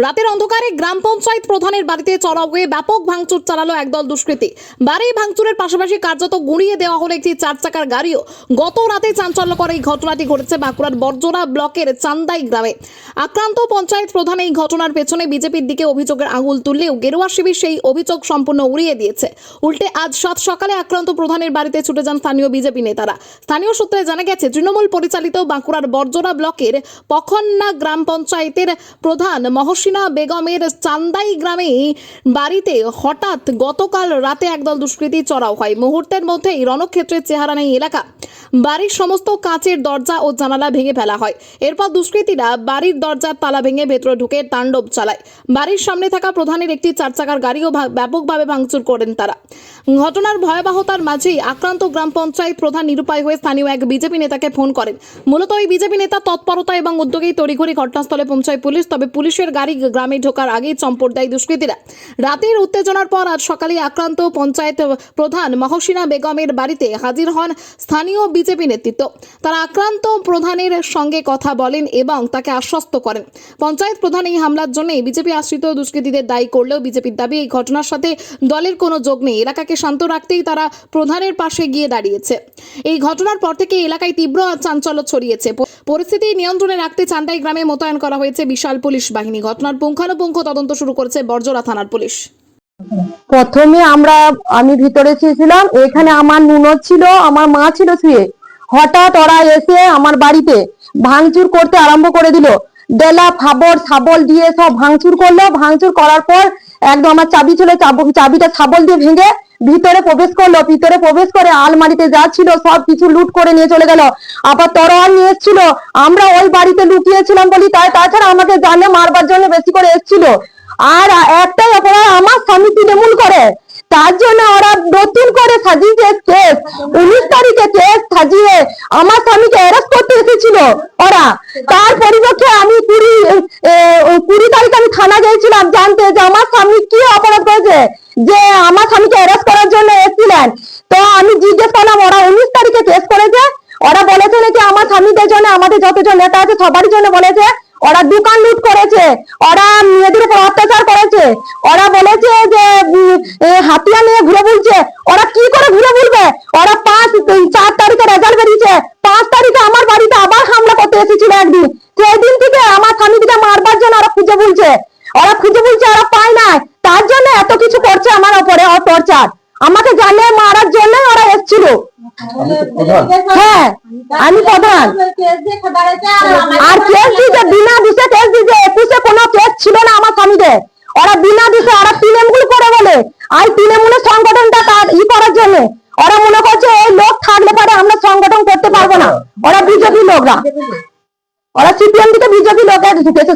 রাতের অন্ধকারে গ্রাম পঞ্চায়েত প্রধানের বাড়িতে চড়াও হয়ে ব্যাপক ভাঙচুর চালালো একদল দুষ্কৃতী। বাড়ি ভাঙচুরের পাশাপাশি কার্যত গুঁড়িয়ে দেওয়া হলো একটি 4 চাকার গাড়িও। গত রাতে চাঞ্চল্যকর এই ঘটনাটি ঘটেছে বাঁকুড়ার বরজোড়া ব্লকের চান্দাই গ্রামে। আক্রান্ত পঞ্চায়েত প্রধান এই ঘটনার পেছনে বিজেপির দিকে অভিযোগের আঙুল তুললেও গেরুয়া শিবির সেই অভিযোগ সম্পূর্ণ উড়িয়ে দিয়েছে। উল্টে আজ সাত সকালে আক্রান্ত প্রধানের বাড়িতে ছুটে যান স্থানীয় বিজেপি নেতারা। স্থানীয় সূত্রে জানা গেছে, তৃণমূল পরিচালিত বাঁকুড়ার বরজোড়া ব্লকের পখন্না গ্রাম পঞ্চায়েতের প্রধান মহসিনা বেগমের চান্দাই গ্রামে বাড়িতে হঠাৎ গতকাল রাতে একদল দুষ্কৃতী চড়াও হয়। মুহূর্তের মধ্যেই রণক্ষেত্রের চেহারা নেই এলাকা। বাড়ির সমস্ত কাঁচের দরজা ও জানালা ভেঙে ফেলা হয়। এরপর দুষ্কৃতীরা বাড়ির দরজার তালা ভেঙে ভেতরে ঢুকে তাণ্ডব চালায়। বাড়ির সামনে থাকা প্রধানের একটি 4 চাকার গাড়িও ব্যাপকভাবে ভাঙচুর করেন তারা। ঘটনার ভয়াবহতার মাঝেই আক্রান্ত গ্রাম পঞ্চায়েত প্রধান নিরুপায় হয়ে স্থানীয় এক বিজেপি নেতাকে ফোন করেন। মূলত এই বিজেপি নেতা তৎপরতা এবং উদ্যোগেই তড়িঘড়ি ঘটনাস্থলে পৌঁছায় পুলিশ। তবে পুলিশের গাড়ি গ্রামে ঢোকার আগেই চম্পট দেয় দুষ্কৃতীরা। রাতের উত্তেজনার পর আজ সকালে আক্রান্ত পঞ্চায়েত প্রধান মহসিনা বেগমের বাড়িতে হাজির হন স্থানীয় বিজেপি নেতৃত্ব। তারা আক্রান্ত প্রধানের সঙ্গে কথা বলেন এবং তাকে আশ্বস্ত করেন। পঞ্চায়েত প্রধান এই হামলার জন্য বিজেপি আশ্রিত দুষ্কৃতীদের দায়ী করলেও বিজেপির দাবি এই ঘটনার সাথে দলের কোনো যোগ নেই। এলাকাকে শান্ত রাখতেই তারা প্রধানের পাশে গিয়ে দাঁড়িয়েছে। এই ঘটনার পর থেকে এলাকায় তীব্র চাঞ্চল্য ছড়িয়েছে। পরিস্থিতি নিয়ন্ত্রণে রাখতে চান্দাই গ্রামে মোতায়েন করা হয়েছে বিশাল পুলিশ বাহিনী। ঘটনার পুঙ্খানুপুঙ্খ তদন্ত শুরু করেছে বরজোড়া থানার পুলিশ। প্রথমে আমি ভিতরে ছিলাম, এখানে আমার নুনো ছিল, আমার মা ছিল শুয়ে। হঠাৎ ওরা এসে আমার বাড়িতে ভাঙচুর করতে আরম্ভ করে দিল। ডেলা ফাবর শাবল দিয়ে সব ভাঙচুর করলো। ভাঙচুর করার পর একদম আমার চাবি ছিল, চাবিটা শাবল দিয়ে ভেঙে ভিতরে প্রবেশ করলো। ভিতরে প্রবেশ করে আলমারিতে যা ছিল সব কিছু লুট করে নিয়ে চলে গেল। আবার তরোয়াল নিয়ে এসেছিল। আমরা ওই বাড়িতে লুকিয়েছিলাম বলি তাছাড়া আমাকে জানে মারবার জন্য বেশি করে এসেছিল। আর একটাই অপরাধ, আমার স্বামী তৃণমূল করে, তার জন্য ওরা নতুন করে সাজিয়েছে কেস। 19 তারিখে কেস সাজিয়ে আমার স্বামীকে অ্যারেস্ট করতে এসেছিল ওরা। তার পরিবর্তে আমি 20 তারিখ আমি থানা গিয়েছিলাম জানতে যে আমার স্বামী কি অপরাধ করেছে, যে আমার স্বামীকে অ্যারেস্ট করার জন্য এসেছিলেন। তো আমি জিজ্ঞেস করলাম, ওরা 19 তারিখে কেস করেছে। ওরা বলেছে নাকি আমার স্বামীদের জন্য, আমাদের যতজন নেতা আছে সবারই জন্য বলেছে। ওরা দোকান লুট করেছে, ওরা মেয়েদের উপর অত্যাচার করেছে, ওরা বলেছে যে হাতিয়ার নিয়ে ঘুরে বুলছে। ওরা কি করে ঘুরে বুলবে? ওরা 4 তারিখে রেজাল্ট বেরিয়েছে, 5 তারিখে আমার বাড়িতে আবার হামলা করতে এসেছিল একদিন। সেই দিন থেকে আমার স্বামীকে মারবার জন্য ওরা খুঁজে বুলছে, ওরা পায় না। তার জন্য এত কিছু করছে আমার উপরে টর্চার। আমাকে জানে মারার জন্য ওরা এসেছিল। হ্যাঁ, আমি প্রধান। আর কেস দিতে বিনা দোষে কেস দিতে, 21-এ কোনো কেস ছিল না আমার স্বামীদের। ওরা বিনা দোষে, ওরা তৃণমূল করে বলে। আর তৃণমূলের সংগঠনটা করার জন্য ওরা মনে করছে এই লোক থাকলে পরে আমরা সংগঠন করতে পারবো না। ওরা বিজেপি লোকরা, ওরা সিপিএম থেকে বিজেপি লোকের ঢুকেছে।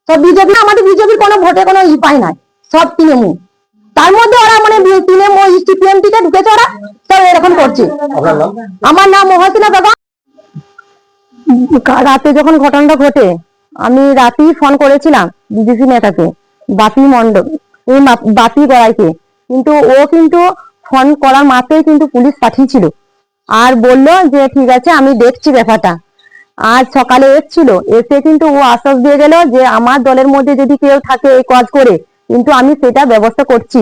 সব বিজেপি, আমাদের বিজেপির কোনো ভোটে কোনো পায় নাই, সব তৃণমূল। তার মধ্যে ওরা মানে তৃণমূল সিপিএম থেকে ঢুকেছে, ওরা সব এরকম করছে। আমার নাম মহসিনা বেগম। রাতে যখন ঘটনাটা ঘটে আমি রাতেই ফোন করেছিলাম বিজেপি নেতাকে, বাপি গড়াইকে। কিন্তু ফোন করার মাত্রই কিন্তু পুলিশ পাঠিয়েছিল আর বললো যে ঠিক আছে আমি দেখছি ব্যাপারটা। আজ সকালে এসেছিল, এসে কিন্তু ও আশ্বাস দিয়ে গেল যে আমার দলের মধ্যে যদি কেউ থাকে এই কাজ করে, কিন্তু আমি সেটা ব্যবস্থা করছি,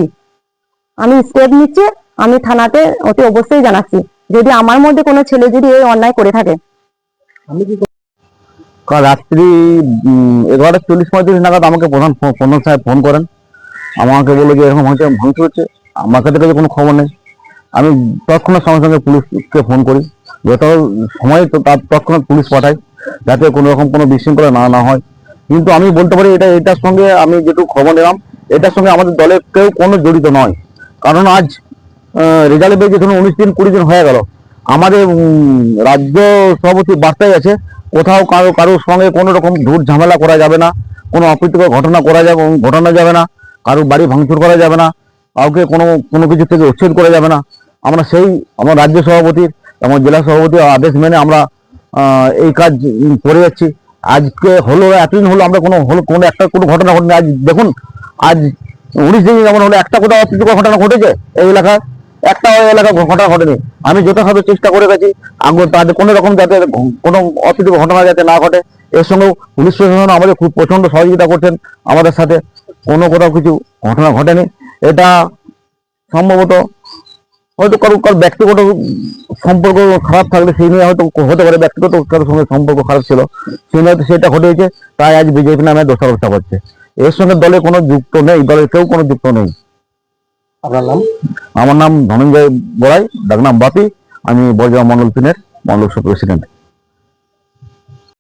আমি স্টেপ নিচ্ছি, আমি থানাতে অতি অবশ্যই জানাচ্ছি যদি আমার মধ্যে কোনো ছেলে যদি এই অন্যায় করে থাকে। রাত্রি 11:40-45 নাগাদ আমাকে প্রধান সাহেব ফোন করেন। আমাকে বললো যে এরকম হচ্ছে, ভাঙচুর হচ্ছে। আমার কাছে কোনো খবর নেই। আমি তৎক্ষণাৎ সঙ্গে সঙ্গে পুলিশকে ফোন করি। যত সময় তৎক্ষণাৎ পুলিশ পাঠাই যাতে কোনো রকম কোনো বিশৃঙ্খলা না হয়। কিন্তু আমি বলতে পারি এটার সঙ্গে আমি যেটুকু খবর নিলাম, এটার সঙ্গে আমাদের দলের কেউ কোনো জড়িত নয়। কারণ আজ রেজাল্ট বেরিয়ে ধরুন 19-20 দিন হয়ে গেল। আমাদের রাজ্য সভাপতি বার্তায় আছে কোথাও কারোর সঙ্গে কোনো রকম ঝুট ঝামেলা করা যাবে না, কোনো অপ্রীতিকর ঘটনা যাবে না, কারোর বাড়ি ভাঙচুর করা যাবে না, কাউকে কোনো কিছু থেকে উচ্ছেদ করা যাবে না। আমরা আমার রাজ্য সভাপতির এবং জেলা সভাপতির আদেশ মেনে আমরা এই কাজ করে যাচ্ছি। আজকে হলো এতদিন হলো আমরা কোনো ঘটনা ঘটেনি। আজ দেখুন, আজ 19 দিন যেমন হলো একটা কোথাও অপ্রীতিকর ঘটনা ঘটেছে এই এলাকায়, একটা এলাকা ঘটনা ঘটেনি। আমি যথাসাধ্য চেষ্টা করে গেছি তাদের কোনো রকম যাতে কোনো অপ্রীতিকর ঘটনা যাতে না ঘটে এর সঙ্গে পুলিশ প্রশাসন আমাদের খুব প্রচন্ড সহযোগিতা করছেন আমাদের সাথে। কোনো কোথাও কিছু ঘটনা ঘটেনি। এটা সম্ভবত হয়তো কারো ব্যক্তিগত সম্পর্ক খারাপ থাকলে সেই নিয়ে হয়তো হতে পারে, ব্যক্তিগত কারোর সঙ্গে সম্পর্ক খারাপ ছিল সেই নিয়ে হয়তো সেটা ঘটেছে, তাই আজ বিজেপি নামে দোষারোপটা করছে। এর সঙ্গে দলে কোনো যুক্ত নেই, দলের কেউ কোনো যুক্ত নেই। আপনার নাম? আমার নাম ধনঞ্জয় বড়াই, ডাকনাম বাপি। আমি বর্জা মন্ডল পিনের মন্ডল প্রেসিডেন্ট।